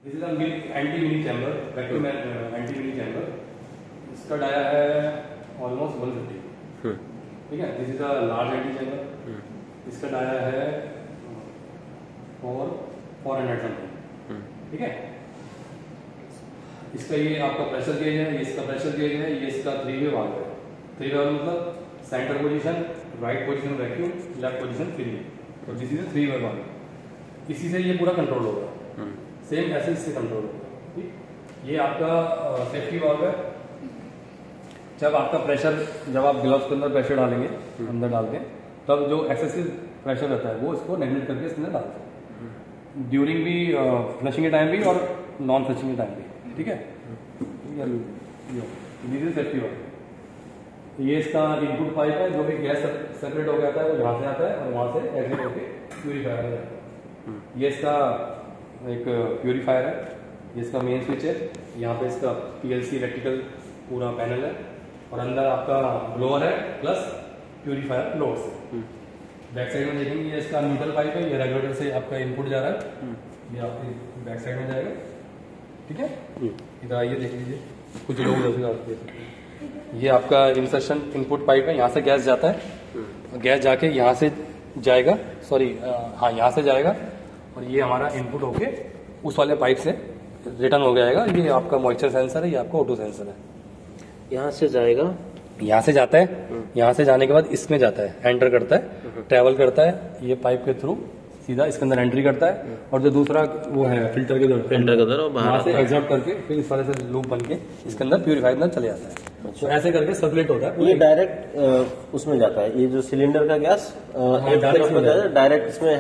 This is anti mini chamber, vacuum anti mini chamber. इसका dia है almost 150। ठीक है, this is a large anti chamber. इसका dia है 400 समथिंग। ठीक है, इसका ये आपका प्रेशर गेज है, ये इसका प्रेशर गेज है, ये इसका 3 वे वाल्व है। 3 वे वाल्व मतलब centre position, right position vacuum, left position free. तो दिस इज 3 वे वाल्व। इसी से ये पूरा कंट्रोल होगा। सेम ऐसे इससे कंट्रोल होगा। ठीक, ये आपका सेफ्टी वाल्व है। जब आपका प्रेशर, जब आप ग्लव्स के अंदर प्रेशर डालेंगे, अंदर डालते हैं, तब जो एक्सेसिव प्रेशर रहता है वो इसको नेगलेक्ट करके इसके अंदर डालते हैं, ड्यूरिंग भी फ्लशिंग के टाइम भी और नॉन फ्लशिंग के टाइम भी। ठीक है, ये सेफ्टी वाल्व। ये इसका इनपुट पाइप है, जो भी गैस सेपरेट हो जाता है वो यहाँ से आता है और वहाँ से एग्जिट होकर प्यूरीफायर में जाता है। ये इसका एक प्यूरीफायर है, ये इसका मेन स्विच है। यहाँ पे इसका पीएलसी इलेक्ट्रिकल पूरा पैनल है और अंदर आपका ब्लोअर है प्लस प्यूरीफायर लोड्स है। बैक साइड में देखेंगे, ये इसका न्यूट्रल पाइप है, ये रेगुलेटर से आपका इनपुट जा रहा है, ये आपके बैक साइड में जाएगा। ठीक है, इधर आइए देख लीजिए, कुछ लोग देख सकते हैं। ये आपका इंसर्शन इनपुट पाइप है, यहाँ से गैस जाता है, गैस जाके यहाँ से जाएगा, सॉरी हाँ यहाँ से जाएगा और ये हमारा इनपुट होके उस वाले पाइप से रिटर्न हो जाएगा। ये आपका मॉइस्चर सेंसर है, ये आपका ऑटो सेंसर है। यहाँ से जाएगा, यहाँ से जाता है, यहाँ से जाने के बाद इसमें जाता है, एंटर करता है, ट्रैवल करता है, ये पाइप के थ्रू सीधा इसके अंदर एंट्री करता है और जो दूसरा वो है फिल्टर के अंदर वहाँ से एग्जॉर्ट करके फिर इस वाले से लूप बन के इसके अंदर प्यूरीफायर अंदर चले जाता है। तो ऐसे करके सर्कुलेट होता है। ये डायरेक्ट उसमें जाता है, ये जो सिलेंडर का गैस डायरेक्ट इसमें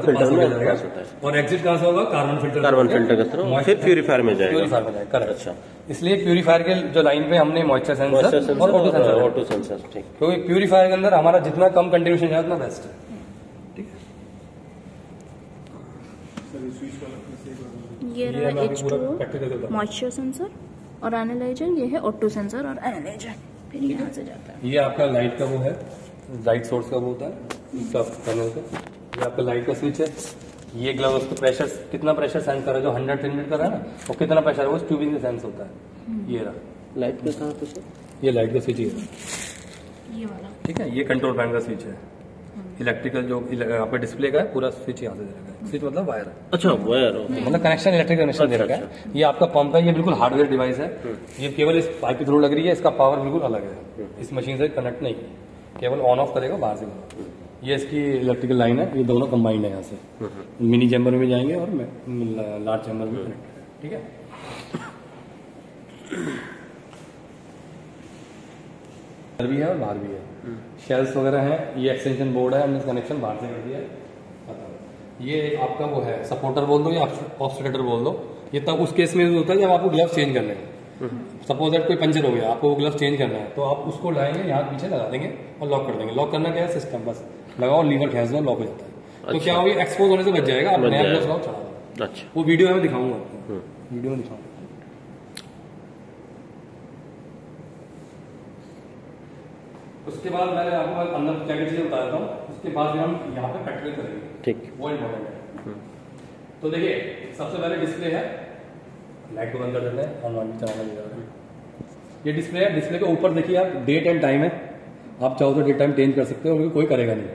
फिल्टर में होता है और एग्जिट कहाँ से होगा? कार्बन फिल्टर के थ्रू फिर प्यूरीफायर में जाएगा। करेक्ट। अच्छा, इसलिए प्यूरीफायर के जो लाइन पे हमने मॉइस्चर सेंसर और ऑटो सेंसर, ठीक, क्योंकि प्यूरीफायर के अंदर हमारा जितना कम कंट्रीब्यूशन जाए उतना बेस्ट है। ठीक है, ये रहा H2O मॉइस्चर सेंसर और एनालाइजर, ये है ऑटो सेंसर और एनालाइजर, फिर यहाँ से जाता है। ये आपका लाइट का वो है, लाइट सोर्स का वो होता है इसका पैनल का। ये आपका लाइट का स्विच है। ये ग्लव उसका प्रेशर, कितना प्रेशर सेंस कर रहा है, जो 100 सेंटीमीटर कर रहा है ना, और कितना प्रेशर है वो ट्यूबिंग से सेंस होता है। ये रहा लाइट के साथ, ये लाइट का स्विच है, ये वाला। ठीक है, ये कंट्रोल पैनल का स्विच है। इलेक्ट्रिकल जो आपका डिस्प्ले का है पूरा स्विच यहाँ से दे रखा है। स्विच मतलब वायर है। अच्छा, वायर, मतलब कनेक्शन, इलेक्ट्रिक कनेक्शन दे रखा है। ये आपका पंप है, ये बिल्कुल हार्डवेयर डिवाइस है। ये केवल इस पाइप के थ्रू लग रही है, इसका पावर बिल्कुल अलग है, इस मशीन से कनेक्ट नहीं, केवल ऑन ऑफ करेगा बाहर से। ये इसकी इलेक्ट्रिकल लाइन है, ये दोनों कंबाइंड है यहाँ से, मिनी चैम्बर में जाएंगे और लार्ज चैम्बर में कनेक्ट। ठीक है, अंदर भी है और बाहर भी है। शेल्स वगैरह हैं, ये एक्सटेंशन बोर्ड है, हमने कनेक्शन बाहर से कर दिया है। ये आपका वो है, सपोर्टर बोल दो या ऑब्स्ट्रक्टर बोल दो। ये तब उस केस में होता है जब आपको ग्लव चेंज करने हैं। सपोज दैट कोई पंचर हो गया, आपको वो ग्लव चेंज करना है, तो आप उसको लाएंगे, यहाँ पीछे लगा देंगे और लॉक कर देंगे। लॉक करना क्या है, सिस्टम बस लगाओ, लीवर खींच दो, लॉक हो जाता है। तो क्या होगा, एक्सपोज होने से बच जाएगा, आप नया ग्लव लगाओ, चला दो। अच्छा, वो वीडियो में दिखाऊंगा आपको, वीडियो में दिखाऊंगा। उसके बाद मैं आपको अंदर क्या क्या चीजें बता देता हूँ, उसके बाद हम यहाँ पे प्रैक्टिकल करेंगे। ठीक, वो इम्पोर्टेंट है। तो देखिए, सबसे पहले डिस्प्ले है, लाइट को बंद कर देते हैं और नॉन चलाना नहीं है। ये डिस्प्ले है, डिस्प्ले के ऊपर देखिए आप डेट एंड टाइम है। आप चाहो तो डेट टाइम चेंज कर सकते हो, कोई करेगा नहीं।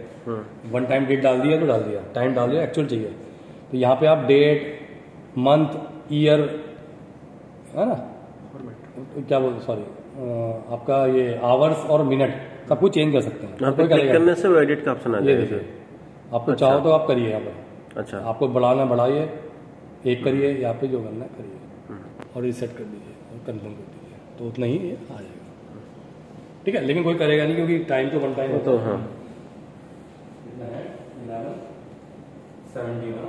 वन टाइम डेट डाल दिया तो डाल दिया, टाइम डाल दिया, एक्चुअल चाहिए तो यहाँ पे आप डेट, मंथ, ईयर, है ना, क्या बोलते, सॉरी, आपका ये आवर्स और मिनट सब कुछ चेंज कर सकते हैं। कोई करने से एडिट का ऑप्शन आ जाएगा। आपको चाहो तो आप करिए यहाँ पर। अच्छा, आपको बढ़ाना बढ़ाइए, एक करिए, यहाँ पे जो करना है करिए और रिसेट कर दीजिए और कंफर्म कर दीजिए, तो उतना ही ये आ जाएगा। ठीक है, लेकिन कोई करेगा नहीं क्योंकि टाइम तो वन टाइम होता है। हाँ, 11:17।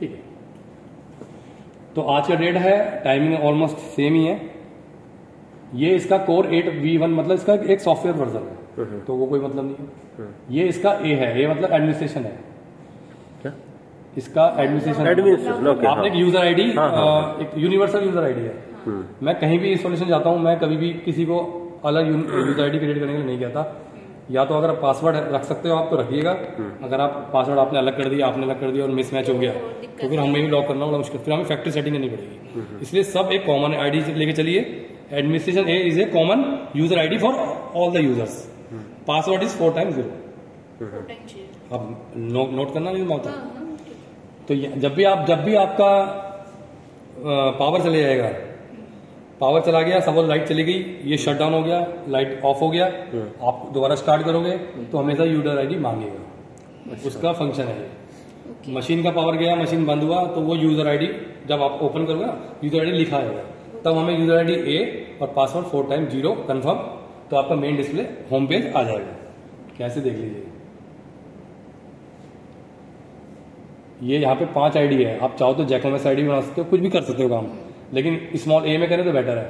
ठीक है, तो आज का डेट है, टाइमिंग ऑलमोस्ट सेम ही है। ये इसका कोर 8V1 मतलब इसका एक सॉफ्टवेयर वर्जन है, तो वो कोई मतलब नहीं है। ये इसका ए है, ए मतलब एडमिनिस्ट्रेशन है। क्या इसका एडमिनिस्ट्रेशन, आपने एक यूजर आईडी, एक यूनिवर्सल यूजर आईडी है। मैं कहीं भी इंस्टॉलेशन जाता हूँ, मैं कभी भी किसी को अलग यूजर आईडी क्रिएट करने के लिए नहीं कहता। या तो अगर आप पासवर्ड रख सकते हो आप तो रखिएगा, अगर आप पासवर्ड आपने अलग कर दिया, आपने अलग कर दिया और मिसमैच हो गया तो फिर हमें भी लॉक करना बड़ा मुश्किल, फिर हमें फैक्ट्री सेटिंग करनी पड़ेगी। इसलिए सब एक कॉमन आईडी लेके चलिए। Administration A is a common user ID for all the users. Password is 4 times 0। अब नोट करना नहीं होता। तो जब भी आपका पावर चले जाएगा, पावर चला गया, सपोज लाइट चली गई, ये शट डाउन हो गया, लाइट ऑफ हो गया, आप दोबारा स्टार्ट करोगे तो हमेशा यूजर आईडी मांगेगा। उसका फंक्शन है ये। मशीन का पावर गया, मशीन बंद हुआ तो वो यूजर आईडी जब आप ओपन करोगे ना, यूजर आईडी लिखा आएगा, तब हमें यूजर आईडी ए और पासवर्ड 4 times 0 कंफर्म, तो आपका मेन डिस्प्ले होम पेज आ जाएगा। कैसे देख लीजिए, ये यहाँ पे 5 आईडी है। आप चाहो तो जैकोमेस आईडी बना सकते हो, कुछ भी कर सकते हो काम, लेकिन स्मॉल ए में करें तो बेटर है।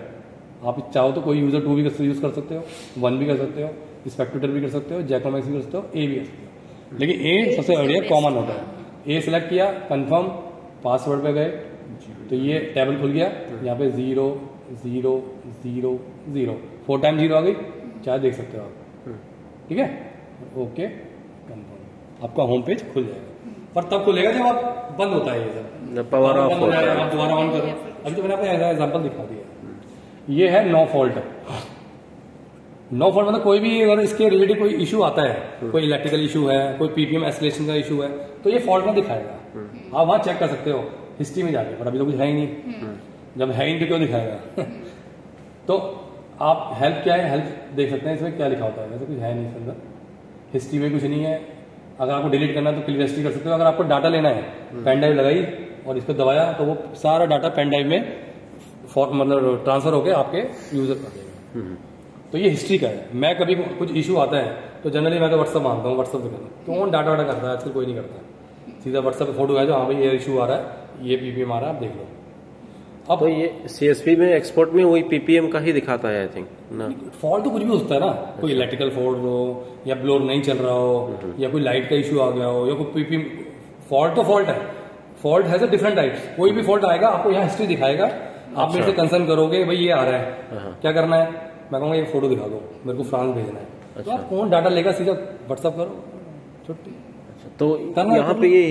आप चाहो तो कोई यूजर 2 भी यूज कर सकते हो, 1 भी कर सकते हो, स्पेक्ट्रेटर भी कर सकते हो, जैकोमेक्स भी कर सकते हो, ए भी कर सकते हो, लेकिन ए सबसे बढ़िया कॉमन होता है। ए सिलेक्ट किया, कंफर्म, पासवर्ड पे गए तो ये टेबल खुल गया, यहाँ पे 0 0 0 0 4 times 0 आ गई, चाहे देख सकते हो आप। ठीक है, ओके कंफर्म, आपका होम पेज खुल जाएगा। पर तब खुलेगा जब आप बंद होता है ये सब, पावर ऑफ होता है, आप दोबारा ऑन करो। अभी तो मैंने आपको एग्जांपल दिखा दिया। ये है नो फॉल्ट। नो फॉल्ट मतलब कोई भी अगर इसके रिलेटेड कोई इशू आता है, कोई इलेक्ट्रिकल इशू है, कोई पीपीएम एस्केलेशन का इशू है, तो ये फॉल्ट में दिखाएगा। आप वहां चेक कर सकते हो हिस्ट्री में जाके, पर अभी तो कुछ है ही नहीं। जब है ही नहीं तो क्यों दिखाएगा? तो आप हेल्प क्या है, हेल्प देख सकते हैं, इसमें क्या लिखा होता है। वैसे कुछ है नहीं इसके अंदर, हिस्ट्री में कुछ नहीं है। अगर आपको डिलीट करना है तो क्लिक हिस्ट्री कर सकते हो। अगर आपको डाटा लेना है, पेन ड्राइव लगाई और इसको दबाया तो वो सारा डाटा पेन ड्राइव में मतलब ट्रांसफर होकर आपके यूजर कर देगा। तो ये हिस्ट्री का है। मैं कभी कुछ इशू आता है तो जनरली मैं तो व्हाट्सअप मांगता हूँ, व्हाट्सअप से करता हूँ। कौन डाटा वाटा करता है आजकल, कोई नहीं करता। सीधा व्हाट्सअप पे फोटो है जो हाँ भाई ये इशू आ रहा है, ये पीपीएम आ रहा है, आप देख लो। अब तो ये सीएसपी में एक्सपोर्ट में वही पीपीएम का ही दिखाता है आई थिंक ना। फॉल्ट तो कुछ भी हो सकता है ना, कोई इलेक्ट्रिकल फॉल्ट हो या ब्लोर नहीं चल रहा हो या कोई लाइट का इशू आ गया हो या कोई पीपीएम। फॉल्ट तो फॉल्ट है, fault has a different types. कोई भी फॉल्ट आएगा आपको यहाँ हिस्ट्री दिखाएगा। आप मेरे से कंसर्न करोगे भाई ये आ रहा है, क्या करना है, मैं कहूँगा ये फोटो दिखा दो, मेरे को फ्रांस भेजना है। तो आप कौन डाटा लेगा, सीधा व्हाट्सअप करो, छुट्टी। तो यहाँ पे ये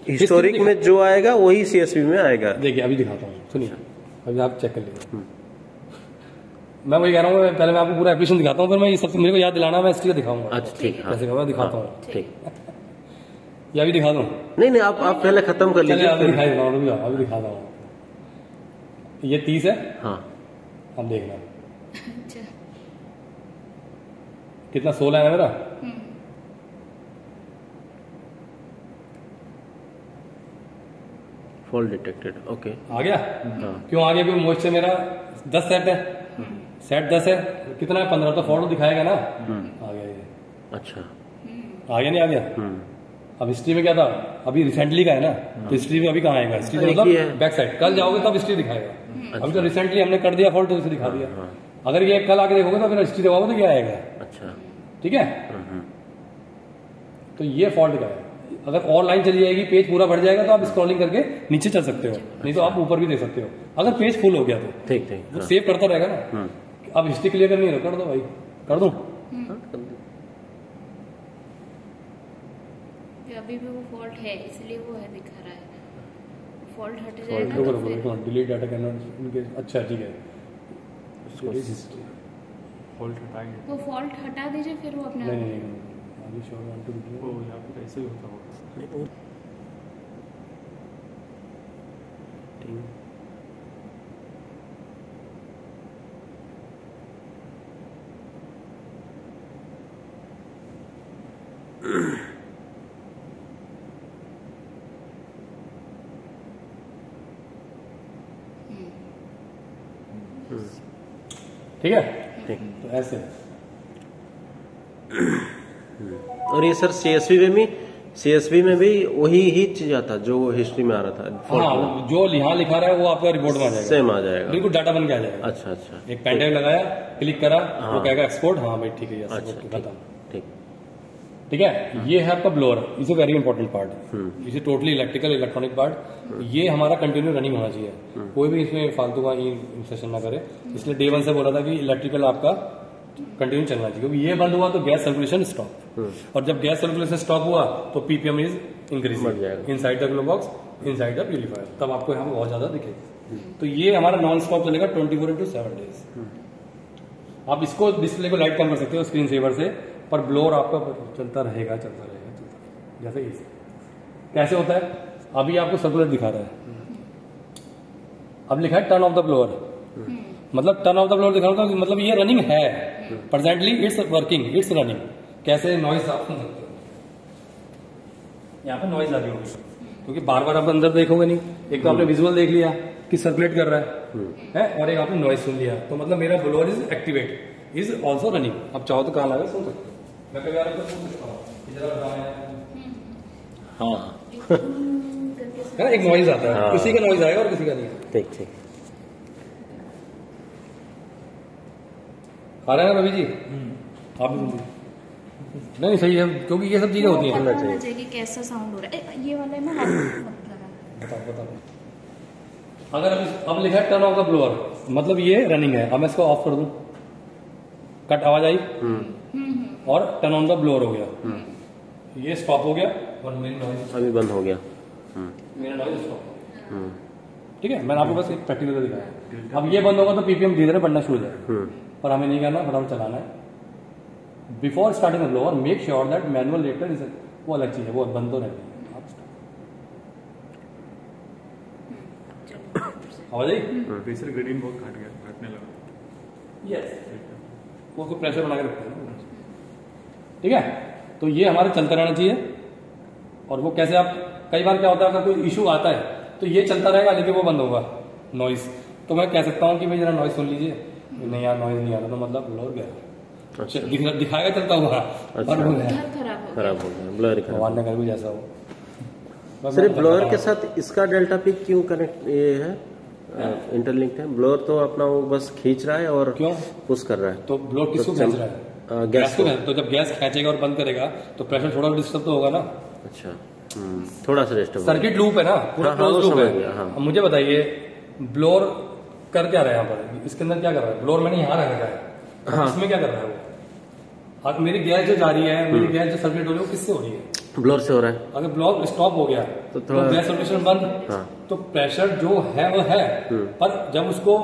हिस्टोरिक में जो आएगा वही सीएसपी में आएगा। देखिए अभी दिखाता हूँ, सुनिए, अभी आप चेक कर लीजिए। मैं वही कह रहा हूँ, पहले मैं आपको पूरा एप्लीकेशन दिखाता हूँ, फिर मैं ये सबसे मेरे को याद दिलाना, मैं इसलिए दिखाऊंगा। अच्छा ठीक है, कैसे मैं दिखाता हूँ, ठीक। ये अभी दिखा दूँ? नहीं आप पहले खत्म कर लीजिए, अभी दिखा देता हूँ, अभी दिखाता हूँ। ये 30 है, हाँ अब देखना कितना 16 है मेरा। फॉल्ट डिटेक्टेड, ओके आ गया। क्यों आ गया? क्योंकि मोस्ट से मेरा 10 सेट है, सेट 10 है, कितना है 15, तो फॉल्ट दिखाएगा ना। आ गया ये, अच्छा आ गया नहीं आ गया। अब हिस्ट्री में क्या था, अभी रिसेंटली का है ना, तो हिस्ट्री में अभी कहाँ आएगा? हिस्ट्री तो मतलब बैक साइड, कल जाओगे तब हिस्ट्री दिखाएगा। अभी तो रिसेंटली हमने कर दिया फॉल्ट तो इसे दिखा दिया। अगर ये कल आके देखोगे तो फिर हिस्ट्री देखोगे तो क्या आएगा? अच्छा ठीक है। तो ये फॉल्ट का है। अगर और लाइन चली जाएगी, पेज पूरा भर जाएगा तो आप स्क्रॉलिंग करके नीचे चल सकते हो, नहीं तो आप ऊपर भी दे सकते हो। अगर पेज फुल हो गया तो ठीक वो सेव करता रहेगा ना। अब हिस्ट्री क्लियर करनी है, कर दो भाई, कर दो। अभी भी वो फॉल्ट है, इसलिए वो है दिखा रहा है। फॉल्ट हट जाएगा, डिलीट डाटा कैन नॉट। अच्छा ठीक है, फॉल्ट हटाएंगे तो फॉल्ट हटा दीजिए, फिर वो अपने नहीं अभी शो वांट टू वो यहाँ पे ऐसे ही होता होगा। ठीक है, ठीक। तो ऐसे। और ये सर सीएसवी में भी वही ही चीज आता जो हिस्ट्री में आ रहा था। हाँ, जो यहाँ लिखा रहा है वो आपका रिपोर्ट में आ जाएगा, सेम आ जाएगा, बिल्कुल डाटा बन के आ जाएगा। अच्छा एक पेन ड्राइव लगाया, क्लिक करा, वो कहेगा एक्सपोर्ट। हाँ भाई ठीक है, अच्छा ठीक है। ये है आपका blower, is a very important part. इसे टोटली इलेक्ट्रिकल इलेक्ट्रॉनिक पार्ट, ये हमारा कंटिन्यू रनिंग होना चाहिए। कोई भी इसमें फालतू का इंसर्शन ना करे। इसलिए डे 1 से बोला था कि इलेक्ट्रिकल आपका कंटिन्यू चलना चाहिए, क्योंकि ये बंद हुआ तो गैस सर्कुलेशन स्टॉप, और जब गैस सर्कुलेशन स्टॉप हुआ तो ppm is increase inside the glove box, inside the purifier, तब आपको यहाँ पे बहुत ज्यादा दिखेगा। तो ये हमारा नॉन स्टॉप चलेगा 24/7 डेज। आप इसको डिस्प्ले को लाइट कम कर सकते हो स्क्रीन सेवर से, पर ब्लोअर आपका चलता रहेगा जैसे इसे। कैसे होता है, अभी आपको सर्कुलर दिखा रहा है, अब लिखा है टर्न ऑफ द ब्लोअर, मतलब टर्न ऑफ द ब्लोअर दिखा रहा है, मतलब ये रनिंग है presently, it's working, it's running. कैसे नॉइज आप सुन सकते हो, यहाँ पे नॉइज आ रही होगी, क्योंकि बार बार आप अंदर देखोगे नहीं, एक तो आपने विजुअल देख लिया कि सर्कुलेट कर रहा है, और एक आपने नॉइज सुन लिया, तो मतलब मेरा blower is activate, is also running. अब चाहो तो कहाँ लगा सुन सकते हो, मैं कभी आपको पूछ सकता हूँ, हाँ है ना, एक नॉइज आता है, किसी का नॉइज आएगा और किसी का नहीं। ठीक ठीक, आ रहा है ना रवि जी, आप भी सुनिए। नहीं सही है, क्योंकि ये सब चीजें होती हैं। पता होना चाहिए कि कैसा साउंड हो रहा है। ये वाला है ना, बताओ। अगर अब लिखा है टर्न ऑफ द ब्लोअर, मतलब ये रनिंग है। अब मैं इसको ऑफ कर दूं, कट आवाज आई और टर्न ऑन द ब्लोअर हो गया, ये स्टॉप हो गया और मेरी नॉइज अभी बंद हो गया, मेरा नॉइज स्टॉप। ठीक है, मैंने आपको बस एक प्रैक्टिकल दिखाया। अब ये बंद होगा तो पीपीएम धीरे धीरे बढ़ना शुरू हो जाएगा, पर हमें नहीं करना, फटाफट चलाना है। Before starting the blower make sure that manual regulator is, वो अलग चीज है, वो बंद तो रहती है। आवाज आई, प्रेशर ग्रेडियंट बहुत घटने लगा। यस, वो उसको प्रेशर बना के रखते हैं। ठीक है, तो ये हमारा चलता रहना चाहिए। और वो कैसे, आप कई बार क्या होता है, अगर कोई इशू आता है तो ये चलता रहेगा लेकिन वो बंद होगा नॉइज, तो मैं कह सकता हूँ कि भाई जरा नॉइज सुन लीजिए, नहीं यार नॉइज नहीं आ रहा, तो मतलब ब्लोअर गया, अच्छा, दिखाएगा चलता हुआ, और हो गया खराब हो गया, ब्लोअर खराब। भगवान ने कर भी जैसा हो। सिर्फ ब्लोअर के साथ इसका डेल्टा पिक क्यों कनेक्ट ये है, इंटरलिंक्ड है? ब्लोअर तो अपना वो बस खींच रहा है और क्यों पुश कर रहा है, तो ब्लोअर किसको खींच रहा है? गैस को। तो जब गैस खींचेगा और बंद करेगा तो प्रेशर थोड़ा डिस्टर्ब तो होगा ना। अच्छा, थोड़ा सा डिस्टर्ब। सर्किट लूप है ना, पूरा क्लोज लूप है। अब मुझे बताइए ब्लोअर कर क्या रहा है यहाँ पर, इसके अंदर क्या कर रहा है? ब्लोअर मैंने यहाँ रखा है, इसमें क्या कर रहा है वो? अब मेरी गैस जो जा रही है, मेरी गैस जो सर्कुलेट हो रही है, वो किससे हो रही है? ब्लोअर से हो रहा है। अगर ब्लोअर स्टॉप हो गया तो गैस सर्कुलेशन बंद, तो प्रेशर जो है वो है, पर जब उसको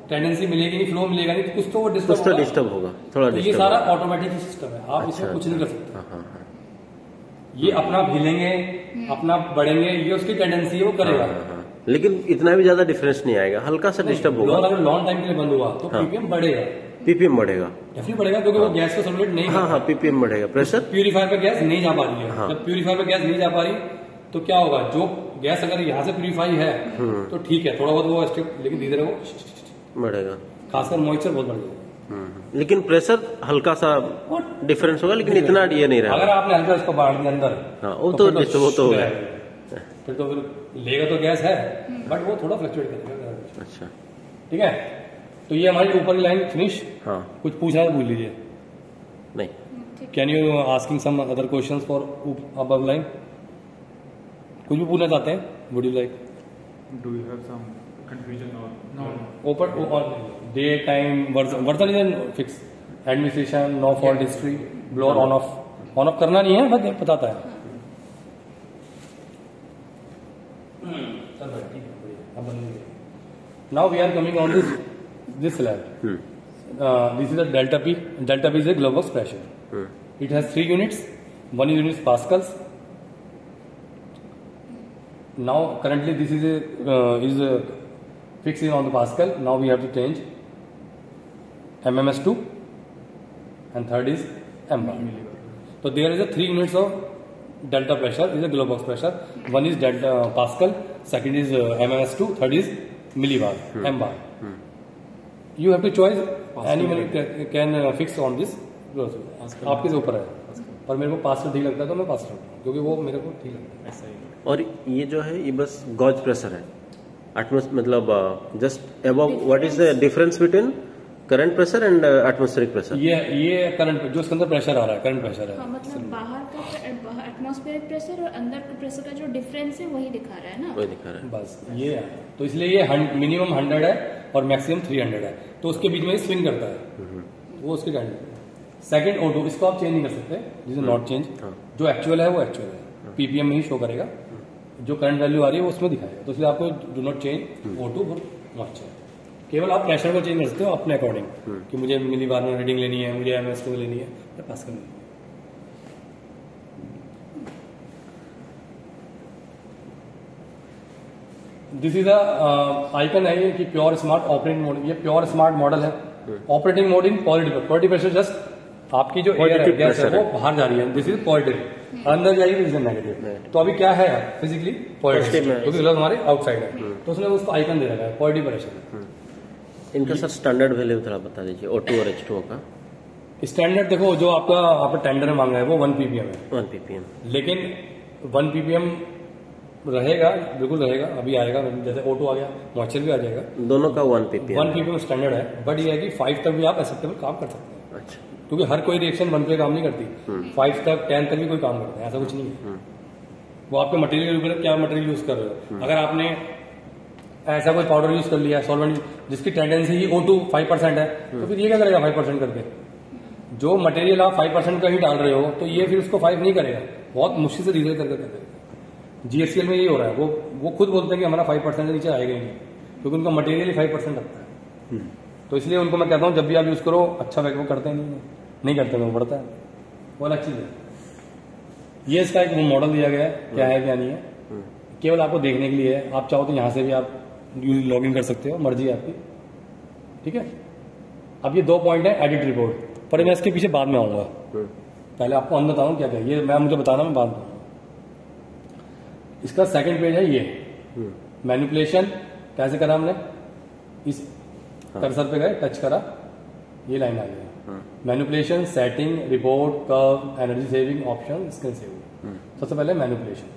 टेंडेंसी मिलेगी नहीं, फ्लो मिलेगा नहीं, तो कुछ तो वो डिस्टर्ब होगा थोड़ा। ये सारा ऑटोमेटिक सिस्टम है, आप इसमें कुछ नहीं कर सकते। ये अपना हिलेंगे, अपना बढ़ेंगे, ये उसकी टेंडेंसी है, वो करेगा। लेकिन इतना भी ज्यादा डिफरेंस नहीं आएगा, हल्का सा डिस्टर्ब होगा। अगर लॉन्ग टाइम के लिए बंद हुआ तो पीपीएम बढ़ेगा, पीपीएम बढ़ेगा, डेफिनेटली बढ़ेगा, क्योंकि वो गैस को सर्कुलेट नहीं। हाँ, पीपीएम बढ़ेगा, प्रेशर प्यूरीफायर पे गैस नहीं जा पा रही है। जब प्यूरीफायर पे गैस नहीं जा पा रही तो क्या होगा, जो गैस अगर यहाँ से प्यूरीफाई है तो ठीक है, थोड़ा बहुत वो स्टेप, लेकिन धीरे धीरे वो बढ़ेगा, खासकर मॉइस्चर बहुत बढ़ जाएगा। लेकिन प्रेशर हल्का सा डिफरेंस होगा, लेकिन इतना ये नहीं रहा। अगर आपने हल्का इसको बांट दिया अंदर, वो तो होगा, फिर तो लेगा तो गैस है, बट वो थोड़ा फ्लक्चुएट करेगा। अच्छा, ठीक है, तो ये हमारी ऊपर की लाइन फिनिश। हाँ, कुछ पूछना है पूछ लीजिए। नहीं, can you asking some other questions for above line? कुछ भी पूछना चाहते हैं? Would you like? Do you have some confusion or no? Open day time version is fix, administration, no fault history, blower on off करना नहीं है, बस बताता है। Now we are coming on this slide. This is a delta P. Delta P is a glove box pressure. It has 3 units. 1 unit is pascals. Now currently this is fixing on the pascal. Now we have to change MMS2 and third is M bar. So there is a 3 units of delta pressure, is a glove box pressure. One is delta pascal, second is MMS2, third is millibar, M bar. You have to choose anyone can fix on this. आपके ऊपर है, पर मेरे को pascal ठीक लगता है तो मैं पास्कल, क्योंकि वो मेरे को ठीक लगता है। ऐसा ही। और ये जो है ये बस गॉज प्रेशर है, मतलब just above. What is the difference between current pressure and atmospheric pressure? ये करंट जो इसके अंदर प्रेशर आ रहा है, करंट प्रेशर है। हाँ, मतलब बाहर का एटमॉस्फेरिक प्रेशर और अंदर का प्रेशर का जो डिफरेंस है वही दिखा रहा है ना, वही दिखा रहा है बस। ये है, तो इसलिए ये मिनिमम 100 है और मैक्सिमम 300 है, तो उसके बीच में स्विंग करता है। वो उसकी गारंटी। सेकंड O2 इसको आप चेंज नहीं कर सकते, दिस इज नॉट चेंज। जो एक्चुअल है वो एक्चुअल है, पीपीएम में ही शो करेगा, जो करंट वैल्यू आ रही है वो उसमें दिखाएगा। तो इसलिए आपको do not change O2 for moisture. केवल आप प्रेशर को चेंज कर सकते हो अपने अकॉर्डिंग, कि मुझे मिली बार में रीडिंग लेनी है, मुझे एमएस को लेनी है या पास्कल लेनी है। दिस इज आइकन है ये कि प्योर स्मार्ट ऑपरेटिंग मोड। ये प्योर स्मार्ट मॉडल है। Operating mode in positive pressure, just आपकी जो एयर है, गैस है, वो बाहर जा रही है, दिस इज पॉजिटिव, अंदर जाएगी दिस इज नेगेटिव। तो अभी क्या है फिजिकली पॉजिटिव, क्योंकि ग्लव्स हमारे आउटसाइड है, तो उसने उसको आइकन दे रखा है पॉजिटिव प्रेशर। इनका सर स्टैंडर्ड वैल्यू थोड़ा बता दीजिए O2 और H2O का। स्टैंडर्ड देखो, जो आपका टेंडर में मांगा है वो 1 ppm है, 1 ppm, लेकिन 1 ppm रहेगा, बिल्कुल रहेगा। अभी आएगा, जैसे O2 आ गया, मॉइस्चर भी आ जाएगा, दोनों का 1 ppm। 1 ppm स्टैंडर्ड है, बट ये है कि 5 तक भी आप एक्सेप्टेबल काम कर सकते हैं। अच्छा, क्योंकि हर कोई रिएक्शन 1 पे काम नहीं करती, 5 तक 10 तक भी कोई काम करते हैं, ऐसा कुछ नहीं है। वो आपके मटेरियल के ऊपर क्या मटेरियल यूज कर रहे हो। अगर आपने ऐसा कोई पाउडर यूज कर लिया सॉल्वेंट जिसकी टेंडेंसी ही O2 5% है, तो फिर ये क्या करेगा 5% करके। जो मटेरियल आप 5% का ही डाल रहे हो, तो ये फिर उसको 5 नहीं करेगा, बहुत मुश्किल से रिजल्ट करके करेगा। GSCL में ये हो रहा है, वो खुद बोलते हैं कि हमारा 5% से नीचे आएगा ही नहीं, क्योंकि उनका मटेरियल ही 5% रखता है। तो इसलिए उनको मैं कहता हूँ जब भी आप यूज करो अच्छा वो करते नहीं करते, वो बढ़ता है, वो अलग चीज है। ये इसका एक मॉडल दिया गया है, क्या है क्या नहीं है, केवल आपको देखने के लिए है। आप चाहो तो यहाँ से भी आप लॉग इन कर सकते हो, मर्जी है आपकी, ठीक है। अब ये 2 पॉइंट है एडिट रिपोर्ट, पर मैं इसके पीछे बाद में आऊंगा, पहले आपको अंदर बताऊँ क्या क्या, ये मैं मुझे बताना मैं बाद में। इसका सेकंड पेज है ये मैनिपुलेशन कैसे करा हमने, इस कर्सर पे गए, टच करा, ये लाइन आ गया। Manipulation, setting, report, curve, energy saving, option, screen saving. सबसे पहले मैनिपुलेशन,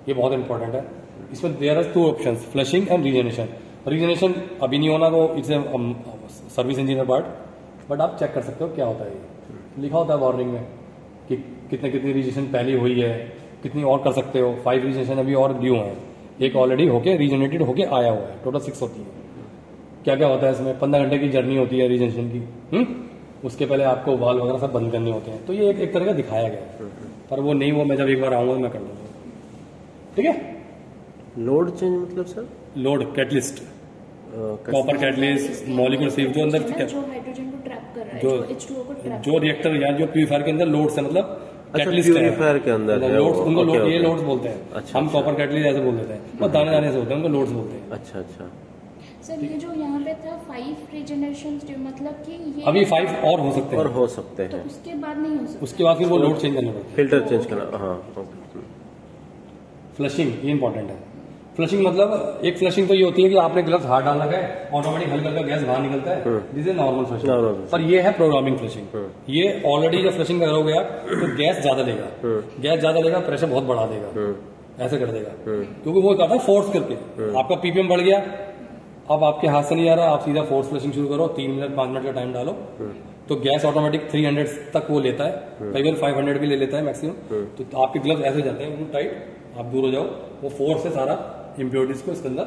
ये बहुत इंपॉर्टेंट है। इसमें there are 2 options, flushing and regeneration. Regeneration अभी नहीं होना, तो it's a service engineer part, but आप चेक कर सकते हो क्या होता है। ये लिखा होता है वार्निंग में कि कितनी रीजनरेशन पहले हुई है, कितनी और कर सकते हो। 5 रीजनरेशन अभी और ड्यू हैं, एक ऑलरेडी होके रीजनरेटेड होके आया हुआ है, टोटल 6 होती है। क्या क्या होता है इसमें, 15 घंटे की जर्नी होती है रीजनरेशन की, उसके पहले आपको वाल वगैरह सब बंद करने होते हैं। तो ये एक तरह का दिखाया गया है, पर वो नहीं, वो मैं जब एक बार आऊंगा मैं कर लूंगा, ठीक है। लोड चेंज मतलब sir, load catalyst, copper catalyst, molecular sieve, जो अंदर जो हाइड्रोजन को ट्रैप कर रहा है, जो H2O को ट्रैप, जो रिएक्टर या जो प्यूरिफायर के अंदर लोड्स है, मतलब कैटलिस्ट प्यूरिफायर के अंदर है, लोड्स, उनको ओके, ये ओके। लोड्स बोलते हैं। अच्छा, हम कॉपर कैटलिस्ट ऐसे बोल देते हैं, वो दाने दाने से होते हैं, उनको लोड्स बोलते हैं। अच्छा अच्छा। सर ये जो यहाँ पे था 5 रीजनरेशन, मतलब कि ये अभी 5 और हो सकते और हैं, हो सकते तो हैं, उसके बाद नहीं हो सकता। उसके बाद फिर वो लोड चेंज करना पड़ता है। फिल्टर चेंज करना, हाँ ओके। फ्लशिंग ये इंपॉर्टेंट है। फ्लशिंग मतलब एक फ्लशिंग तो ये होती है कि आपने ग्लव्स हाथ डाल रखा है, ऑटोमेटिक हल्का हल्का गैस बाहर निकलता है, this is normal Normal flushing. flushing। पर ये है प्रोग्रामिंग फ्लशिंग। ये ऑलरेडी जब फ्लशिंग करोगे आप, तो गैस ज्यादा लेगा, गैस ज्यादा लेगा, प्रेशर बहुत बढ़ा देगा, ऐसे कर देगा, क्योंकि वो करता है फोर्स करके। आपका पीपीएम बढ़ गया, अब आपके हाथ से नहीं आ रहा, आप सीधा फोर्स फ्लशिंग शुरू करो, 3 मिनट 5 मिनट का टाइम डालो, तो गैस ऑटोमेटिक 300 तक वो लेता है, कई बार 500 भी ले लेता है मैक्सिमम। तो आपके ग्लव्स ऐसे जाते हैं टाइट, आप दूर हो जाओ, वो फोर्स से सारा इम्प्योरिटीज को इसके अंदर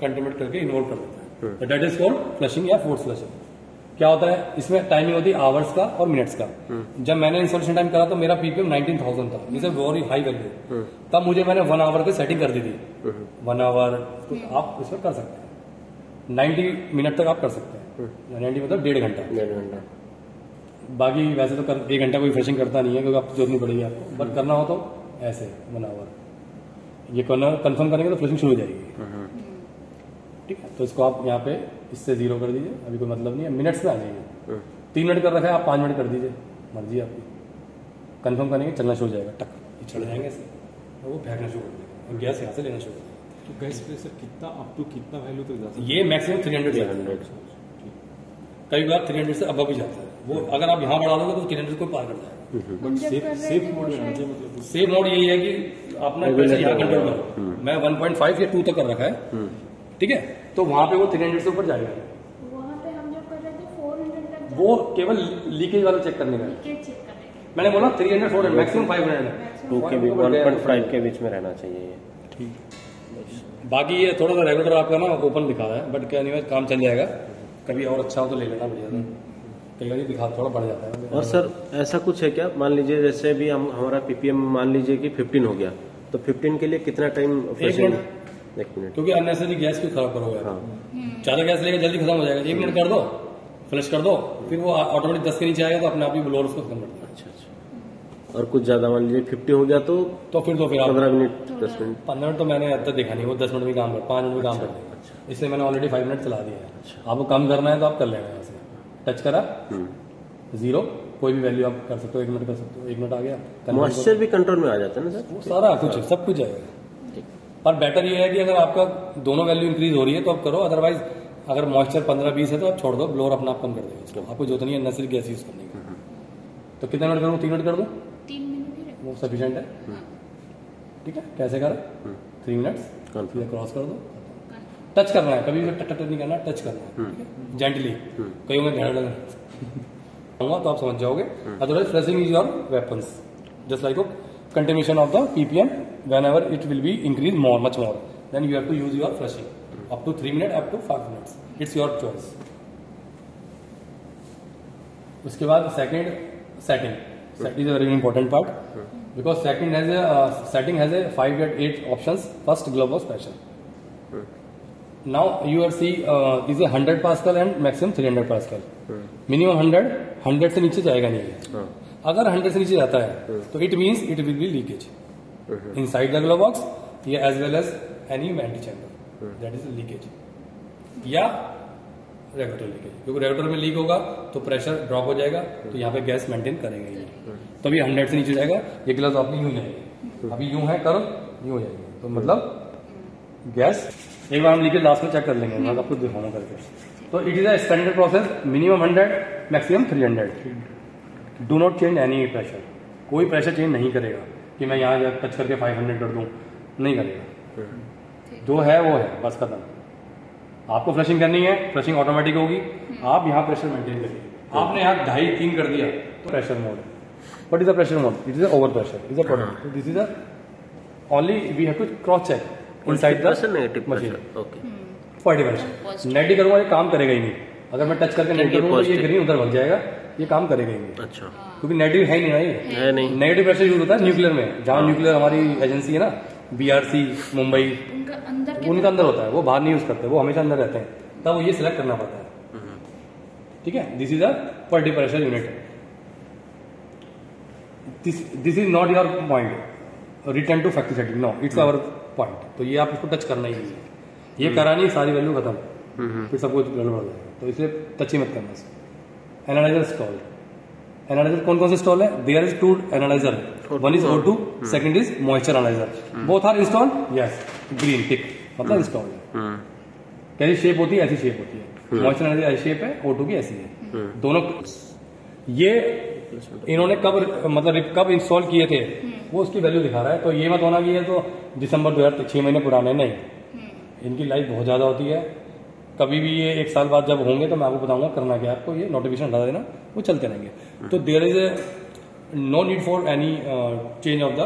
कंटेमिनेट करके इन्वॉल्व कर देता है। दैट इज कॉल्ड फ्लशिंग या फोर्स फ्लशिंग। क्या होता है इसमें, टाइमिंग होती है आवर्स का और मिनट्स का। जब मैंने इंस्टॉलेशन टाइम करा तो मेरा पीपीएम 19,000 था, is a very high value. तब मुझे मैंने 1 आवर की सेटिंग कर दी थी, 1 आवर, तो आप इसमें कर सकते हैं 90 मिनट तक आप कर सकते हैं, 90 मतलब 1.5 घंटा। 1.5 घंटा। बाकी वैसे तो 1 घंटा कोई फ्लशिंग करता नहीं है, क्योंकि आप जरूरत नहीं पड़ेगी आपको, बट करना हो तो ऐसे 1 आवर। ये कंफर्म करेंगे तो फ्लशिंग शुरू हो जाएगी, ठीक है। तो इसको आप यहाँ पे इससे 0 कर दीजिए, अभी कोई मतलब नहीं है, मिनट्स में आ जाइए। 3 मिनट कर रखा है, आप 5 मिनट कर दीजिए, मर्जी आपकी। कंफर्म करेंगे, चलना शुरू हो जाएगा, टक चढ़ जाएंगे ऐसे, और वो फेंकना शुरू कर देगा, और गैस यहाँ से लेना शुरू कर देगा। तो गैस प्रेशर कितना अप टू कितना वैल्यू तक जा सकता है? ये मैक्सिमम 300 जाता है, कई बार 300 से अब भी जाता है वो। अगर आप यहाँ बढ़ा दोगे तो 300 को पार कर जाएगा। बट सेफ मोड में रहना चाहिए, मतलब सेफ मोड यही है कि अपना प्रेशर यहाँ कंट्रोल करो। मैं 1.5 या 2 तक कर रखा है, ठीक है, तो वहां पे वो 300 से ऊपर जाएगा। वहाँ पे हम जब कर रहे थे 400 तक वो केवल लीकेज वाला चेक करने का है। लीकेज चेक करने के। मैंने बोला 300 400 मैक्सिमम 500 है, 2 के भी 1.5 के बीच में रहना चाहिए ये। ठीक। बाकी ये थोड़ा सा रेगुलेटर आपका ना ओपन दिखा रहा है, बट क्या नहीं, काम चल जाएगा। कभी और अच्छा हो तो ले लेना बढ़िया। कई बार दिखा थोड़ा बढ़ जाता है। और सर ऐसा कुछ है क्या, मान लीजिए जैसे भी हम हमारा पीपीएम मान लीजिए कि 15 हो गया, तो 15 के लिए कितना टाइम? 1 मिनट, क्योंकि अननेसेसरी गैस क्यों खराब करोगे? हाँ। ज़्यादा गैस लेकर जल्दी खत्म हो जाएगा। 1 मिनट कर दो, फ्लश कर दो, फिर वो ऑटोमेटिक 10 के नीचे आएगा तो अपने आप ही ब्लोअर उसको खत्म कर देगा। अच्छा। और कुछ ज्यादा मान लीजिए 50 हो गया तो फिर 15 मिनट 10 मिनट 15 मिनट तो मैंने अब तक देखा नहीं, वो 10 मिनट में काम कर 5 मिनट में काम कर देगा। इसलिए मैंने ऑलरेडी 5 मिनट चला दिया है। आपको कम करना है तो आप कर लेना है। ऐसे टच करा 0, कोई भी वैल्यू आप कर सकते हो, 1 मिनट कर सकते हो, 1 मिनट आ गया। मॉइस्चर भी कंट्रोल में आ जाता है ना सर? वो सारा कुछ सब कुछ आएगा। पर बेटर ये है कि अगर आपका दोनों वैल्यू इंक्रीज हो रही है तो आप करो, अदरवाइज अगर मॉइस्चर 15-20 है तो आप छोड़ दो, ब्लोअर अपना आप कम कर देगा उसको। आपको जरूरत नहीं है नेसेसरी गैस यूज करने की। तो कितने मिनट करूँ? 3 मिनट कर दूँ? 3 मिनट ही रखो। वो सफिशिएंट है। ठीक है, कैसे करें? 3 मिनट्स क्रॉस कर दो, टच करना है, कभी भी टच नहीं करना, टच करना है जेंटली। कहीं में ध्यान लगा तो आप समझ जाओगे। Otherwise flushing is your weapons, just like continuation of the PPM whenever it will be increase more much more, then you have to use your flushing up to 3 minute, up to 5 minutes, it's your choice. उसके बाद setting is a very important part, because setting has a 5 or 8 options. First globe of pressure. Now you are see is a 100 Pascal and maximum 300 Pascal. Minimum 100 से नीचे जाएगा नहीं है। अगर 100 से नीचे जाता है तो it means it will be leakage inside the glove box, या as well as any vent chamber, that is leakage, या रेगुलेटर लीकेज। क्योंकि रेगुलेटर में लीक होगा तो प्रेशर ड्रॉप हो जाएगा, तो यहाँ पे गैस मेंटेन करेंगे ये, तभी 100 से नीचे जाएगा। ये ग्लव्स अपनी यूं जाएगी, अभी यूं है करो यूं हो जाएगी, तो मतलब गैस। एक बार हम लीकेज लास्ट में चेक कर लेंगे, मैं आपको दिखाऊंगा करके। तो it is a standard process, minimum 100, maximum 300। Do not change any pressure, कोई प्रेशर चेंज नहीं करेगा कि मैं यहाँ टच करके 500 कर दूँ, नहीं करेगा। जो है वो है, बस खत्म। आपको फ्लशिंग करनी है, फ्लशिंग ऑटोमेटिक होगी, आप यहाँ प्रेशर मेंटेन करिए। आपने यहाँ 2.5-3 कर दिया तो pressure mode. What is the pressure mode? It is over pressure, is a product. This is only we have to cross check inside the machine. Okay, 40%। नेट ही करूंगा ये काम करेगा ही नहीं। अगर मैं टच करके नेट करूंगा तो ये ग्रीन उधर भग जाएगा, ये काम करेगा ही नहीं। अच्छा, क्योंकि नेगेटिव है नहीं है नहीं। नेगेटिव प्रेशर यूज होता है न्यूक्लियर में, जहां न्यूक्लियर हमारी एजेंसी है ना, BRC मुंबई, उनका अंदर होता है, वो बाहर नहीं यूज करते, वो हमेशा अंदर रहते हैं, तब वो ये सिलेक्ट करना पड़ता है। ठीक है, this is a quality pressure unit. This is not your point, return to factory setting, no it's our point. तो ये आप इसको टच करना ही नहीं है, ये करा नहीं सारी वैल्यू खत्म, फिर सब कुछ गड़बड़ हो जाएगा, तो इसलिए टच ही मत करना इसको। एनालाइजर इंस्टॉल, एनालाइजर कौन कौन से इंस्टॉल है? There is 2 analyser, one is O2, second is moisture analyser. Both are install, yes, green tick मतलब इंस्टॉल है। कैसी शेप होती है? ऐसी शेप होती है। मॉइस्चर एनालाइजर ऐसी शेप है, O2 की ऐसी है। दोनों ये इन्होंने कब इंस्टॉल किए थे वो उसकी वैल्यू दिखा रहा है। तो ये मत होना कि ये तो दिसंबर 2006 महीने पुराने, नहीं, इनकी लाइफ बहुत ज्यादा होती है। कभी भी ये 1 साल बाद जब होंगे तो मैं आपको बताऊंगा करना क्या, आपको ये नोटिफिकेशन हटा देना, वो चलते रहेंगे। तो there is no need for any change of the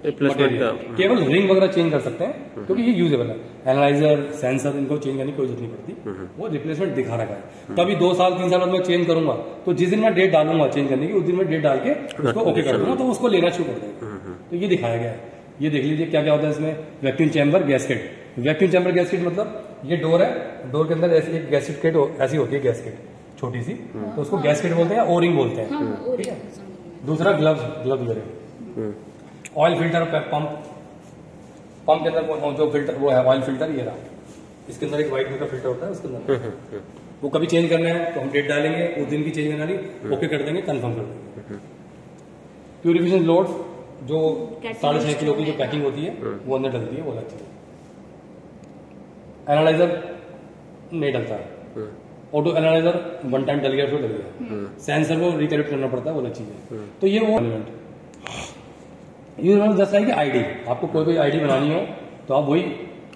material, केवल रिंग वगैरह चेंज कर सकते हैं क्योंकि ये यूजेबल है। एनालाइजर, सेंसर, इनको चेंज करने की कोई जरूरत नहीं पड़ती, वो रिप्लेसमेंट दिखा रखा है। कभी 2 साल 3 साल बाद मैं चेंज करूंगा तो जिस दिन मैं डेट डालूंगा चेंज करने की, उस दिन मैं डेट डाल के उसको ओके कर दूंगा, तो उसको लेना शुरू कर देगा। तो ये दिखाया गया है। ये देख लीजिए क्या क्या होता है इसमें। Vacuum chamber gasket, vacuum chamber gasket मतलब ये डोर है, डोर के अंदर ऐसी एक गैस्केट ऐसी होती है, गैस्केट छोटी सी, तो उसको गैस्केट बोलते हैं, ओरिंग बोलते हैं। ठीक है, दूसरा ग्लव्स, ऑयल फिल्टर, पंप के अंदर जो फिल्टर वो है ऑयल फिल्टर, ये रहा, इसके अंदर एक व्हाइट कलर का फिल्टर होता है, उसके अंदर वो कभी चेंज करना है तो हम डेट डालेंगे, उस दिन की चेंज करना नहीं, ओके कर देंगे, कंफर्म कर देंगे। प्यूरिफिकेशन लोड्स जो 6.5 किलो की जो पैकिंग होती है वो अंदर डलती है, वो अलग चीज। एनालाइजर नहीं डलता है, ऑटो एनालाइजर 1 टाइम डल गया तो डल गया, सेंसर को रिकैलिब्रेट करना पड़ता है, वो अलग चीज है। तो ये वो ये जस्ट लाइक आईडी, आपको कोई भी आईडी बनानी हो तो आप वही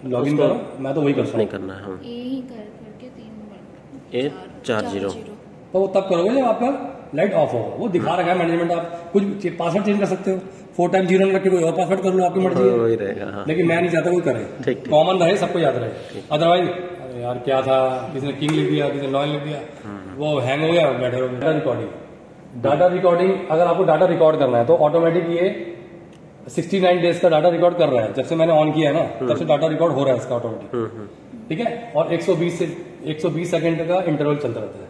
लॉग इन करो, मैं तो वही करता हूँ। नहीं करना है, यही करके 3 840 तो वो तब करोगे जब आपका लाइट ऑफ होगा। वो दिखा रखा है मैनेजमेंट, आप कुछ पासवर्ड चेंज कर सकते हो, 4 टाइम 0 रख के कोई और पासवर्ड कर लो, आपकी मर्जी है, वही रहेगा। हाँ। लेकिन मैं नहीं चाहता कोई करे, ठीक। कॉमन रहे, सबको याद रहे। अदरवाइज यार क्या था, किसी ने किंग लिख दिया, किसी ने लॉयन लिख दिया, वो हैंग हो गया, बैठे हो। डाटा रिकॉर्डिंग, अगर आपको डाटा रिकॉर्ड करना है तो ऑटोमेटिक ये 69 डेज का डाटा रिकॉर्ड कर रहा है। जब से मैंने ऑन किया है ना, तब से डाटा रिकॉर्ड हो रहा है इसका ऑटोमेटिक, ठीक है। और 120 सेकंड का इंटरवल चलता रहता है।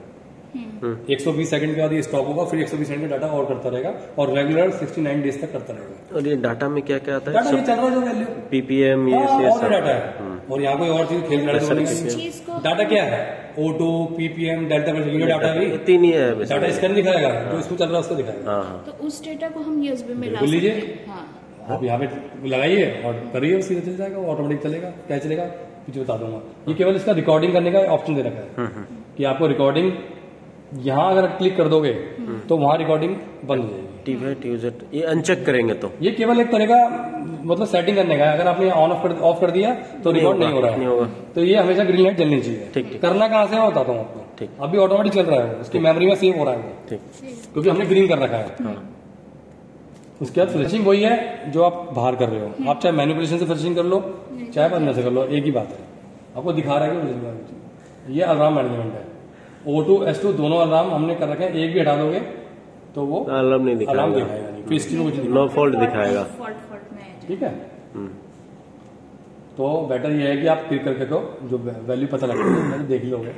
120 सेकंड के बाद ये स्टॉप होगा, फिर 120 सेकंड का डाटा और करता रहेगा, और रेगुलर 69 डेज तक करता रहेगा। और ये डाटा में क्या क्या आता डाटा ये है? चल रहा है जो वैल्यू पीपीएम, ये और डाटा है, और यहाँ कोई और चीज खेल रहा चीज को है। डाटा क्या है? O2, PPM, delta unit data है, तीन ही है डाटा इसका नहीं दिखाएगा, जो इसको चल रहा है उसको दिखाएगा। हाँ। तो उस डेटा को हम यूएसबी में ला बिल्कुल लीजिए। सकते हैं। हाँ। आप यहाँ पे लगाइए और करिए, सीधे चल जाएगा, वो ऑटोमेटिक चलेगा। क्या चलेगा पीछे बता दूंगा। ये केवल इसका रिकॉर्डिंग करने का ऑप्शन दे रखा है कि आपको रिकॉर्डिंग यहाँ अगर क्लिक कर दोगे तो वहां रिकॉर्डिंग बंद हो जाएगी। टीजेट ये अनचेक करेंगे तो ये केवल एक तरह का मतलब सेटिंग करने का है। अगर आपने ऑन ऑफ कर दिया तो रिकॉर्ड नहीं हो रहा है, तो ये हमेशा ग्रीन लाइट जलनी चाहिए। ठीक। करना कहाँ से मैं बताता हूँ आपको। ठीक। अभी ऑटोमेटिक चल रहा है, उसकी मेमोरी में सेव हो रहा है वो, ठीक, क्योंकि हमने ग्रीन कर रखा है। उसके बाद फ्लशिंग वही है जो आप बाहर कर रहे हो। आप चाहे मैनिपुलेशन से फ्लशिंग कर लो, चाहे अंदर से कर लो, एक ही बात है। आपको दिखा रहा है कि ये अलार्म मैनेजमेंट है। O2 S2 दोनों अलार्म हमने कर रखे हैं, एक भी हटा दोगे तो वो अलार्म नहीं अलार्म दिखाएगा, दिखाएगा नहीं, फिर स्क्रीन कुछ नो फॉल्ट दिखाएगा। फॉल्ट में आ जाए। ठीक है। तो बेटर ये है कि आप क्लिक करके तो जो वैल्यू पता लगेगा मैंने देख लोगे।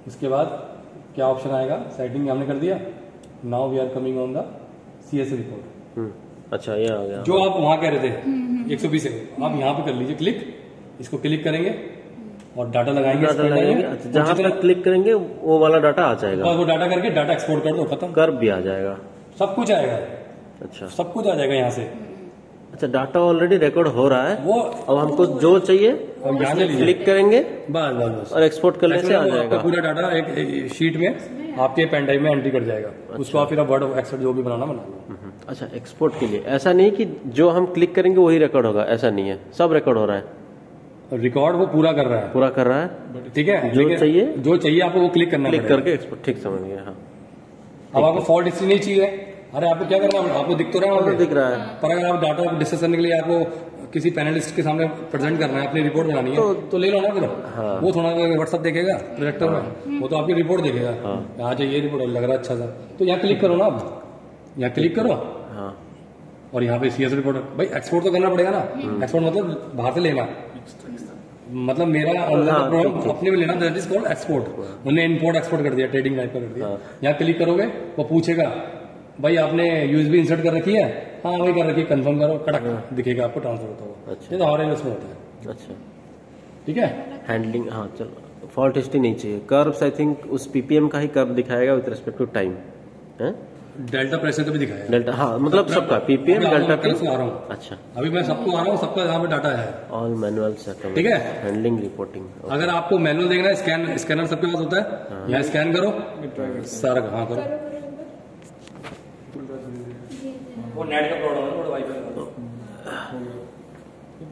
उसके बाद क्या ऑप्शन आएगा, सेटिंग हमने कर दिया। Now we are coming on the CS report. अच्छा ये आ गया जो आप वहां कह रहे थे 120 सेकंड, आप यहाँ पे कर लीजिए क्लिक, इसको क्लिक करेंगे और डाटा लगाएंगे। डाटा लगाएंगे। अच्छा, जहाँ पे क्लिक करेंगे वो वाला डाटा आ जाएगा, और वो डाटा करके डाटा एक्सपोर्ट कर दो, खत्म। कर्व भी आ जाएगा, सब कुछ आएगा। अच्छा सब कुछ आ जाएगा यहाँ से। अच्छा, डाटा ऑलरेडी रिकॉर्ड हो रहा है, वो अब हमको जो चाहिए अब यहाँ से लीजिए, क्लिक करेंगे बस बस बस और एक्सपोर्ट करने से आ आपका जाएगा। पूरा डाटा एक शीट में आपके पेन ड्राइव में एंट्री कर जाएगा। उसको आप फिर वर्ड एक्सेल जो भी बनाना बना लो। अच्छा, एक्सपोर्ट के लिए ऐसा नहीं कि जो हम क्लिक करेंगे वही रिकॉर्ड होगा, ऐसा नहीं है, सब रिकॉर्ड हो रहा है। रिकॉर्ड वो पूरा कर रहा है, पूरा कर रहा है, ठीक है। जो चाहिए जो चाहिए आपको वो क्लिक करना क्लिक पड़ेगा। करके एक्सपोर्ट, ठीक समझ गया। हाँ, अब आपको फॉल्ट हिस्ट्री नहीं चाहिए, अरे आपको क्या करना है, आपको दिख तो रहा है वहाँ पे। दिख रहा है, पर अगर आप डाटा डिस्कस करने के लिए आपको किसी पैनलिस्ट के सामने प्रेजेंट करना है, अपनी रिपोर्ट बनानी है, तो ले लो ना फिर। हाँ। वो थोड़ा व्हाट्सअप देखेगा प्रोजेक्टर में, वो तो आपकी रिपोर्ट देखेगा। यहाँ चाहिए रिपोर्ट लग रहा है अच्छा सा, तो यहाँ क्लिक करो ना। आप यहाँ क्लिक करो हाँ, और यहाँ पे CS रिपोर्ट, भाई एक्सपोर्ट तो करना पड़ेगा ना। एक्सपोर्ट मतलब बाहर से लेना, मतलब मेरा अपने में लेना, दैट इज कॉल्ड एक्सपोर्ट। उन्होंने इंपोर्ट एक्सपोर्ट कर दिया, ट्रेडिंग टाइप का कर दिया। यहाँ क्लिक करोगे वो पूछेगा भाई आपने USB इंसर्ट कर रखी है, हाँ वही कर रखी है, कंफर्म करो, कड़क दिखेगा आपको ट्रांसफर होता हुआ। अच्छा। ये तो हमारे उसमें होता है। अच्छा, ठीक है। हैंडलिंग, हाँ चलो, फॉल्ट हिस्ट्री नहीं चाहिए। कर्व्स आई थिंक उस PPM का ही कर्व दिखाएगा विद रिस्पेक्ट टू टाइम है, डेल्टा प्रेशर तो भी दिखाएगा। डेल्टा, हाँ मतलब सबका PPM डेल्टा कल से आ रहा हूँ, अच्छा, अभी मैं सबको आ रहा हूँ, सबका यहाँ पे डाटा है। ऑल मैनुअल सेटअप, ठीक है। Handling reporting. अगर आपको मैनुअल देखना है, स्कैनर सबके पास होता है, यहाँ स्कैन करो सारा, हाँ करो। वो नेट का प्रॉब्लम है, वाईफाई का।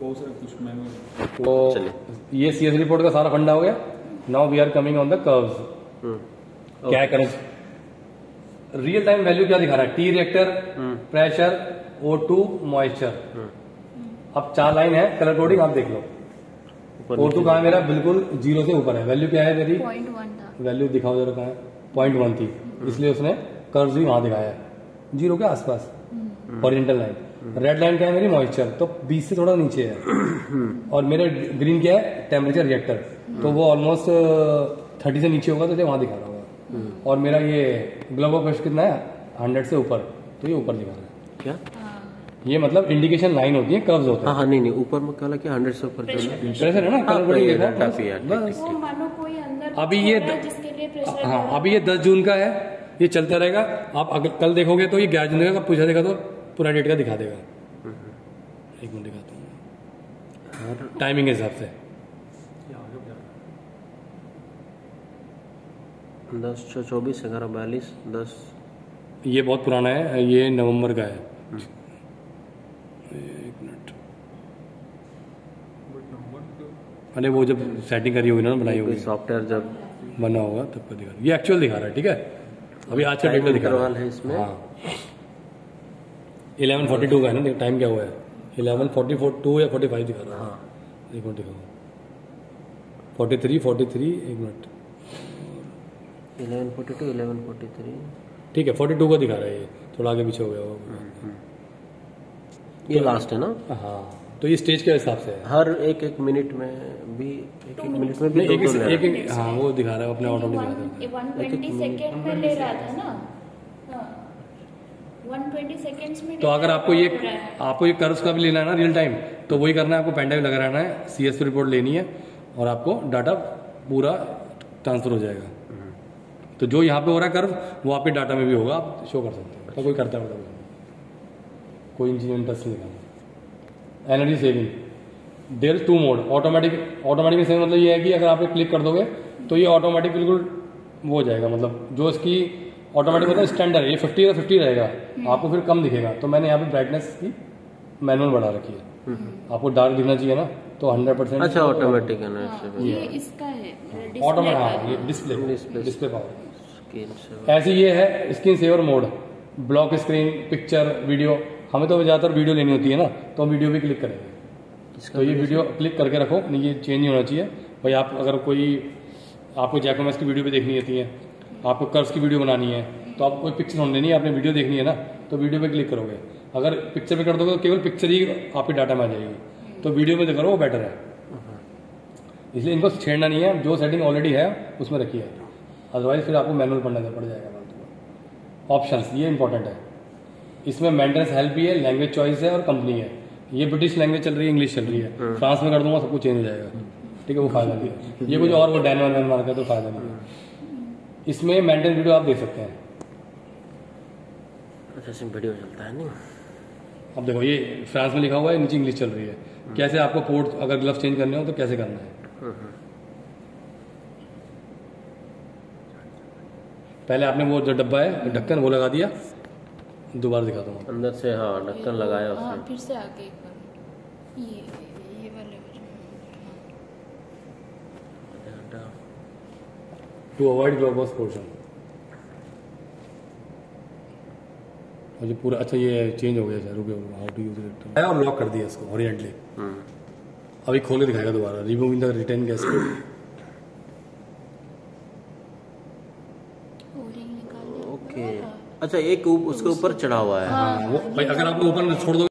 बहुत सारे कुछ मैनुअल। तो ये CS रिपोर्ट का सारा फंडा हो गया। Now we are coming on the curves. क्या करें, रियल टाइम वैल्यू क्या दिखा रहा है, T reactor, pressure, O2, moisture. अब 4 लाइन है कलर कोडिंग, आप देख लो। O2 कहाँ है मेरा, बिल्कुल 0 से ऊपर है। वैल्यू क्या है मेरी, 0.1 था। वैल्यू दिखाओ जरा कहाँ है, 0.1 थी, इसलिए उसने कर्व भी वहां दिखाया है 0 के आसपास, हॉरिजॉन्टल लाइन। रेड लाइन क्या है मेरी, मॉइस्चर, तो 20 से थोड़ा नीचे है। और मेरे ग्रीन क्या है, टेम्परेचर रिएक्टर, तो वो ऑलमोस्ट 30 से नीचे होगा, तो वहां दिखा रहा होगा। और मेरा ये ग्लोब ऑफ प्रेशर कितना है, 100 से ऊपर, तो ये ऊपर दिखा रहा है। क्या ये मतलब इंडिकेशन लाइन होती है, कर्व्स होते हैं। हाँ, नहीं ऊपर में कहला कि 100 से ऊपर प्रेशर है ना, कलर कोडिंग है ना, काफी है, ठीक, वो मानो कोई अंदर अभी ये हो रहा है जिसके लिए प्रेशर हाँ, अभी ये 10 जून का है, ये चलता रहेगा। आप अगर कल देखोगे तो ये 11 जून का पूछा देगा, तो पूरा डेट का दिखा देगा। एक मिनट दिखाता हूँ टाइमिंग के हिसाब से। 10/24, 11/42, 10। ये बहुत पुराना है, ये नवंबर का है। एक मिनट, अरे वो जब सेटिंग करी होगी ना, बनाई होगी, सॉफ्टवेयर जब बना होगा तब का दिखा, ये एक्चुअल दिखा रहा है। ठीक है, अभी आज का डेट में दिखा रहा इंटरवल है इसमें। हाँ 11:42 का है ना, टाइम क्या हुआ है 11:42 या 45 दिखा रहा है। हाँ एक मिनट दिखाओ 43 एक मिनट 11:42 11:43 ठीक है 42 का दिखा रहा है, ये थोड़ा आगे पीछे हो गया होगा। ये लास्ट है ना। हाँ तो ये स्टेज के हिसाब से है। हर एक मिनट में भी एक मिनट में भी नहीं, दो ले रहा है। एक हाँ वो दिखा रहा है अपने ऑटोमेटिक दिखा रहा है। 120 सेकेंड में ले रहा था ना, हाँ 120 सेकेंड्स में। तो अगर आपको ये कर्व्स का भी लेना है ना रियल टाइम, तो वही करना है, आपको पेन ड्राइव लगा रहना है, CSV रिपोर्ट लेनी है और आपको डाटा पूरा ट्रांसफर हो जाएगा। तो जो यहाँ पे हो रहा है कर्व वो आपके डाटा में भी होगा, आप शो कर सकते हैं। तो कोई करता है कोई इन चीज़ों में इंटरेस्ट नहीं दिखाना। Energy saving there is 2 mode. Automatic में सेविंग मतलब ये है कि अगर आप क्लिक कर दोगे तो ये ऑटोमेटिक बिल्कुल वो हो जाएगा, मतलब जो इसकी ऑटोमेटिक मतलब स्टैंडर्ड है ये 50 या 50 रहेगा, आपको फिर कम दिखेगा। तो मैंने यहाँ पे ब्राइटनेस की मैनुअल बढ़ा रखी है, आपको डार्क दिखना चाहिए ना, तो 100%। अच्छा ऑटोमेटिक है ना इससे। ये इसका है ऑटोमेटिक, हाँ ये डिस्प्ले पावर। स्क्रीन से ऐसी ये है screen saver mode, block screen, picture, video. हमें तो ज़्यादातर वीडियो लेनी होती है ना, तो हम वीडियो भी क्लिक करेंगे। तो ये वीडियो क्लिक करके रखो, नहीं ये चेंज नहीं होना चाहिए भाई। आप अगर आपको जैकोमैक्स की वीडियो भी देखनी होती है, आपको कर्व्स की वीडियो बनानी है, तो आपको कोई पिक्चर ढूंढ लेनी है, आपने वीडियो देखनी है ना, तो वीडियो पे क्लिक करोगे। अगर पिक्चर पे कर दोगे तो केवल पिक्चर ही आपके डाटा में आ जाएगी, तो वीडियो में करो वो बेटर है। इसलिए इनको छेड़ना नहीं है, जो सेटिंग ऑलरेडी है उसमें रखिए, अदरवाइज फिर आपको मैनुअल पढ़ना पड़ जाएगा। ऑप्शंस ये इंपॉर्टेंट है, इसमें मेंटेनेंस हेल्प भी है, लैंग्वेज चॉइस है और कंपनी है। ये ब्रिटिश लैंग्वेज चल रही है, इंग्लिश चल रही है, फ्रांस में कर दूंगा सब कुछ चेंज हो जाएगा, ठीक है वो फायदा नहीं है। ये कुछ और वो डेनमार्क मार का तो फायदा नहीं है। इसमें मेंटेन वीडियो आप देख सकते हैं। अच्छा इसमें वीडियो चलता है नहीं। अब देखो ये फ्रांस में लिखा हुआ है, नीचे इंग्लिश चल रही है। कैसे आपको पोर्ट अगर ग्लव्स चेंज करने हो तो कैसे करना है। पहले आपने वो जो डब्बा है ढक्कन वो लगा दिया, दोबारा दिखाता हूँ अंदर से। हाँ ढक्कन लगाया उसने। हाँ फिर से आगे एक बार ये वाले टू अवॉइड ग्लोबस पोर्शन। और ये पूरा अच्छा ये चेंज हो गया सर, रुके हाउ टू यूज इट और लॉक कर दिया इसको ओरिएंटली। अभी खोल के दिखाएगा दोबारा, removing the return gasket. Okay अच्छा एक उसके ऊपर चढ़ा हुआ है। हाँ वो भाई अगर आपको ऊपर छोड़ दो